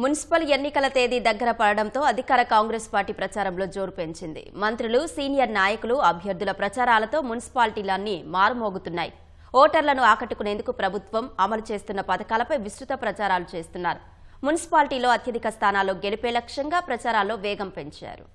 Municipal ఎన్నికల తేదీ దగ్గర పడడంతో అధికార కాంగ్రెస్ పార్టీ ప్రచారంలో జోరు పెంచింది. మంత్రులు, సీనియర్ నాయకులు, అభ్యర్థుల ప్రచారాలతో మున్సిపాలిటీలన్నీ మారుమోగుతున్నాయి. ఓటర్లను ఆకట్టుకునేందుకు ప్రభుత్వం అమలు చేస్తున్న పథకాలపై విస్తృత ప్రచారాలు చేస్తున్నారు. మున్సిపాలిటీలో అత్యధిక స్థానాల్లో గెలిపే లక్ష్యంగా ప్రచారాల్లో వేగం పెంచారు.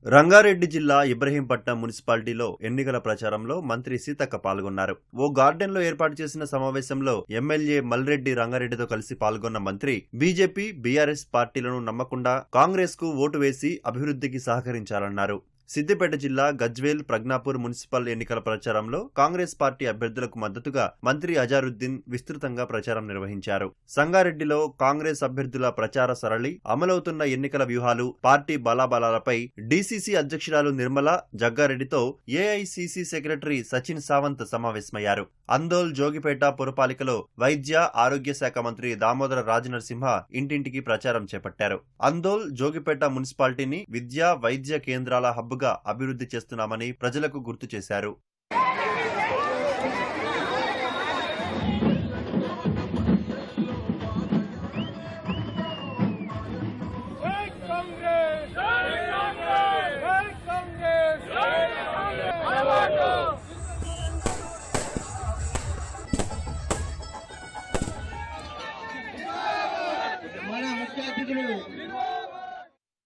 రంగారెడ్డి జిల్లా ఇబ్రహీంపట్నం మున్సిపాలిటీలో ఎన్నికల ప్రచారంలో మంత్రి సీతక్క పాల్గొన్నారు. ఓ గార్డెన్లో ఏర్పాటు చేసిన సమావేశంలో ఎమ్మెల్యే మల్రెడ్డి రంగారెడ్డితో కలిసి పాల్గొన్న మంత్రి బీజేపీ, బీఆర్ఎస్ పార్టీలను నమ్మకుండా కాంగ్రెస్ కు ఓటు వేసి అభివృద్ధికి సహకరించాలన్నారు. సిద్దిపేట జిల్లా గజ్వేల్, ప్రజ్ఞాపూర్ మున్సిపల్ ఎన్నికల ప్రచారంలో కాంగ్రెస్ పార్టీ అభ్యర్థులకు మద్దతుగా మంత్రి అజారుద్దీన్ విస్తృతంగా ప్రచారం నిర్వహించారు. సంగారెడ్డిలో కాంగ్రెస్ అభ్యర్థుల ప్రచార సరళి, అమలవుతున్న ఎన్నికల వ్యూహాలు, పార్టీ బలాబలాలపై డీసీసీ అధ్యక్షురాలు నిర్మల జగ్గారెడ్డితో ఏఐసీసీ సెక్రటరీ సచిన్ సావంత్ సమావేశమయ్యారు. అందోల్, జోగిపేట పురపాలికలో వైద్య, ఆరోగ్య శాఖ మంత్రి దామోదర రాజనరసింహ ఇంటింటికి ప్రచారం చేపట్టారు. అందోల్, జోగిపేట మున్సిపాలిటీని విద్యా, వైద్య కేంద్రాల హబ్ గా అభివృద్ధి చేస్తున్నామని ప్రజలకు గుర్తు చేశారు.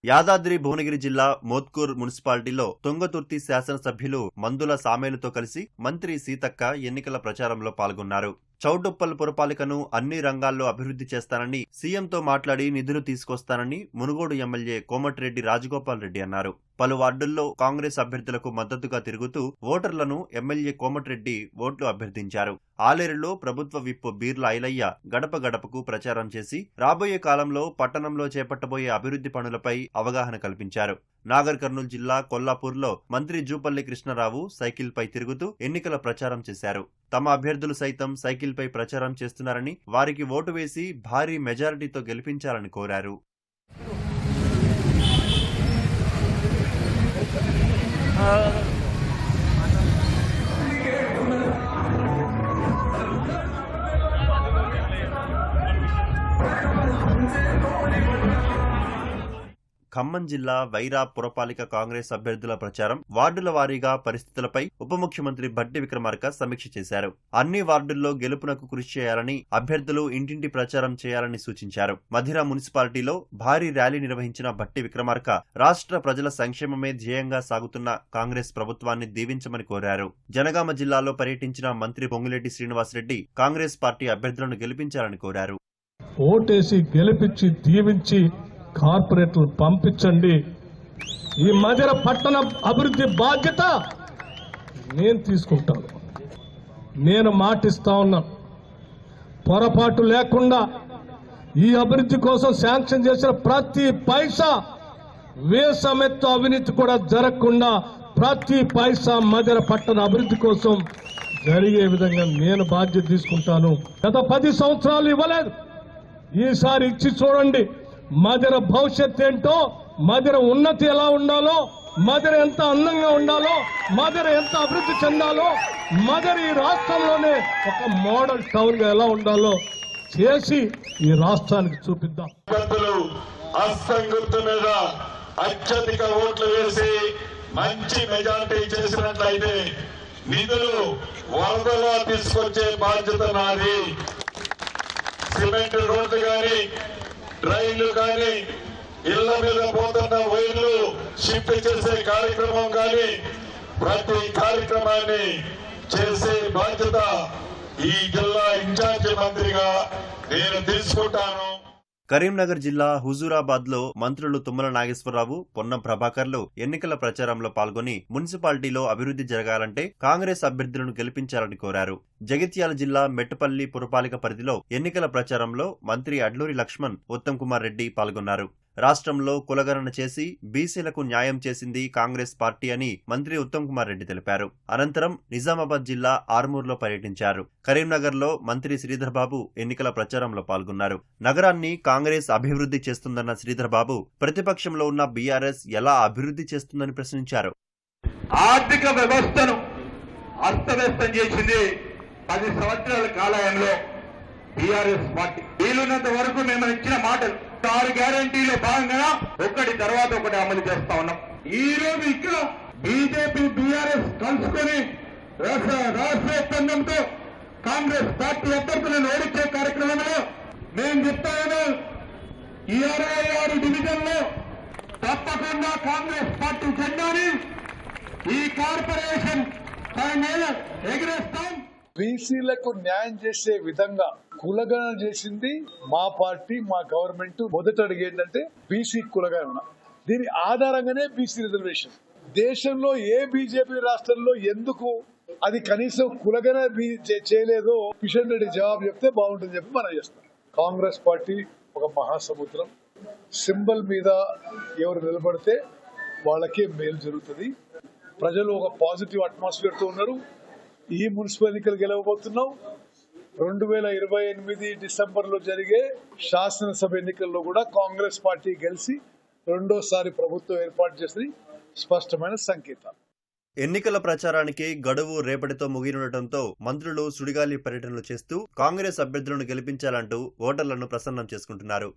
యాదాద్రి భువనగిరి జిల్లా మోత్కూర్ మున్సిపాలిటీలో తుంగతుర్తి శాసనసభ్యులు మందుల సామేలుతో కలిసి మంత్రి సీతక్క ఎన్నికల ప్రచారంలో పాల్గొన్నారు. చౌటుప్పల్ పురపాలికను అన్ని రంగాల్లో అభివృద్ధి చేస్తానని, సీఎంతో మాట్లాడి నిధులు తీసుకొస్తానని మునుగోడు ఎమ్మెల్యే కోమటిరెడ్డి రాజగోపాల్ రెడ్డి అన్నారు. పలు వార్డుల్లో కాంగ్రెస్ అభ్యర్థులకు మద్దతుగా తిరుగుతూ ఓటర్లను ఎమ్మెల్యే కోమటిరెడ్డి ఓట్లు అభ్యర్థించారు. ఆలేరులో ప్రభుత్వ విప్ బీర్ల ఐలయ్య గడప గడపకు ప్రచారం చేసి రాబోయే కాలంలో పట్టణంలో చేపట్టబోయే అభివృద్ధి పనులపై అవగాహన కల్పించారు. నాగర్ కర్నూలు జిల్లా కొల్లాపూర్లో మంత్రి జూపల్లి కృష్ణారావు సైకిల్పై తిరుగుతూ ఎన్నికల ప్రచారం చేశారు. తమ అభ్యర్థులు సైతం సైకిల్పై ప్రచారం చేస్తున్నారని, వారికి ఓటు వేసి భారీ మెజారిటీతో గెలిపించాలని కోరారు. ఖమ్మం జిల్లా వైరా పురపాలిక కాంగ్రెస్ అభ్యర్థుల ప్రచారం, వార్డుల వారీగా పరిస్థితులపై ఉప ముఖ్యమంత్రి భట్టి విక్రమార్క సమీక్ష చేశారు. అన్ని వార్డుల్లో గెలుపునకు కృషి చేయాలని, అభ్యర్థులు ఇంటింటి ప్రచారం చేయాలని సూచించారు. మధిర మున్సిపాలిటీలో భారీ ర్యాలీ నిర్వహించిన భట్టి విక్రమార్క రాష్ట్ర ప్రజల సంక్షేమమే ధ్యేయంగా సాగుతున్న కాంగ్రెస్ ప్రభుత్వాన్ని దీవించమని కోరారు. జనగామ జిల్లాలో పర్యటించిన మంత్రి పొంగులేటి శ్రీనివాసరెడ్డి కాంగ్రెస్ పార్టీ అభ్యర్థులను గెలిపించాలని కోరారు. ఓటేసి గెలిపించి దీవించి కార్పొరేట్లు పంపించండి. ఈ మధిర పట్టణ అభివృద్ధి బాధ్యత నేను తీసుకుంటాను. నేను మాటిస్తా ఉన్నా, పొరపాటు లేకుండా ఈ అభివృద్ధి కోసం శాంక్షన్ చేసిన ప్రతి పైసా వేసమెత్తు అవినీతి కూడా జరగకుండా ప్రతి పైసా మధిర పట్టణ అభివృద్ధి కోసం జరిగే విధంగా నేను బాధ్యత తీసుకుంటాను. గత 10 సంవత్సరాలు ఇవ్వలేదు, ఈసారి ఇచ్చి చూడండి. మధిర భవిష్యత్ ఏంటో, మధిర ఉన్నతి ఎలా ఉండాలో, మధిర ఎంత అందంగా ఉండాలో, మధిర ఎంత అభివృద్ధి చెందాలో, మధిర ఈ రాష్ట్రంలోనే ఒక మోడల్ టౌన్ గా ఎలా ఉండాలో చేసి ఈ రాష్ట్రానికి చూపిద్దాం. గుర్తు మీద అత్యధిక ఓట్లు వేసి మంచి మెజారిటీ చేసినట్లయితే నిధులు వరదలా తీసుకొచ్చే బాధ్యత నాది. సిమెంట్ రోడ్లు కానీ, రైళ్లు కానీ, ఇళ్ల మీద పోతున్న వైర్లు షిఫ్ట్ చేసే కార్యక్రమం కానీ, ప్రతి కార్యక్రమాన్ని చేసే బాధ్యత ఈ జిల్లా ఇన్ఛార్జి మంత్రిగా నేను తీసుకుంటాను. కరీంనగర్ జిల్లా హుజూరాబాద్ లో మంత్రులు తుమ్మల నాగేశ్వరరావు, పొన్నం ప్రభాకర్లు ఎన్నికల ప్రచారంలో పాల్గొని మున్సిపాలిటీలో అభివృద్ధి జరగాలంటే కాంగ్రెస్ అభ్యర్థులను గెలిపించాలని కోరారు. జగిత్యాల జిల్లా మెట్టపల్లి పురపాలిక పరిధిలో ఎన్నికల ప్రచారంలో మంత్రి అడ్లూరి లక్ష్మణ్, ఉత్తమ్ కుమార్ రెడ్డి పాల్గొన్నారు. రాష్ట్రంలో కులగణన చేసి బీసీలకు న్యాయం చేసింది కాంగ్రెస్ పార్టీ అని మంత్రి ఉత్తమ్ కుమార్ రెడ్డి తెలిపారు. అనంతరం నిజామాబాద్ జిల్లా ఆర్మూర్లో పర్యటించారు. కరీంనగర్లో మంత్రి శ్రీధర్ బాబు ఎన్నికల ప్రచారంలో పాల్గొన్నారు. నగరాన్ని కాంగ్రెస్ అభివృద్ధి చేస్తుందన్న శ్రీధర్ బాబు ప్రతిపక్షంలో ఉన్న బీఆర్ఎస్ ఎలా అభివృద్ధి చేస్తుందని ప్రశ్నించారు. ఆర్థిక వ్యవస్థను అస్తవ్యస్తం చేసింది 10 సంవత్సరాల కాలంలో. టిఆర్ఎస్ పార్టీ వీలున్నంత వరకు మేము ఇచ్చిన మాటలు 6 గ్యారంటీలో భాగంగా ఒకటి తర్వాత ఒకటి అమలు చేస్తా ఉన్నాం. ఈ రోజు ఇక్కడ బీజేపీ బీఆర్ఎస్ కలుసుకొని రాష్ట్రోత్పన్నంతో కాంగ్రెస్ పార్టీ అభ్యర్థులను ఓడించే కార్యక్రమంలో మేము చెప్తా ఉన్నాం. ఈ 66 డివిజన్లో తప్పకుండా కాంగ్రెస్ పార్టీ జెండాని ఈ కార్పొరేషన్ పైన ఎగిరేస్తాం. బీసీలకు న్యాయం చేసే విధంగా కులగణన చేసింది మా పార్టీ, మా గవర్నమెంట్. మొదటి అడుగు ఏంటంటే బీసీ కులగణన. దీని ఆధారంగానే బీసీ రిజర్వేషన్. దేశంలో ఏ బీజేపీ రాష్ట్రంలో ఎందుకు అది కనీసం కులగణన చేయలేదో కిషన్ రెడ్డి జవాబు చెప్తే బాగుంటుంది చెప్పి మనం చేస్తాం. కాంగ్రెస్ పార్టీ ఒక మహాసముద్రం. సింబల్ మీద ఎవరు నిలబడితే వాళ్ళకే మేలు జరుగుతుంది. ప్రజలు ఒక పాజిటివ్ అట్మాస్ఫియర్ తో ఉన్నారు. ఈ మున్సిపల్ ఎన్నికలు గెలవబోతున్నాం. 2028 డిసెంబర్లో జరిగే శాసనసభ ఎన్నికల్లో కూడా కాంగ్రెస్ పార్టీ గెలిచి రెండోసారి ప్రభుత్వం ఏర్పాటు చేసి స్పష్టమైన సంకేతాలు. ఎన్నికల ప్రచారానికి గడువు రేపటితో ముగినుండటంతో మంత్రులు సుడిగాలి పర్యటనలు చేస్తూ కాంగ్రెస్ అభ్యర్థులను గెలిపించాలంటూ ఓటర్లను ప్రసన్నం చేసుకుంటున్నారు.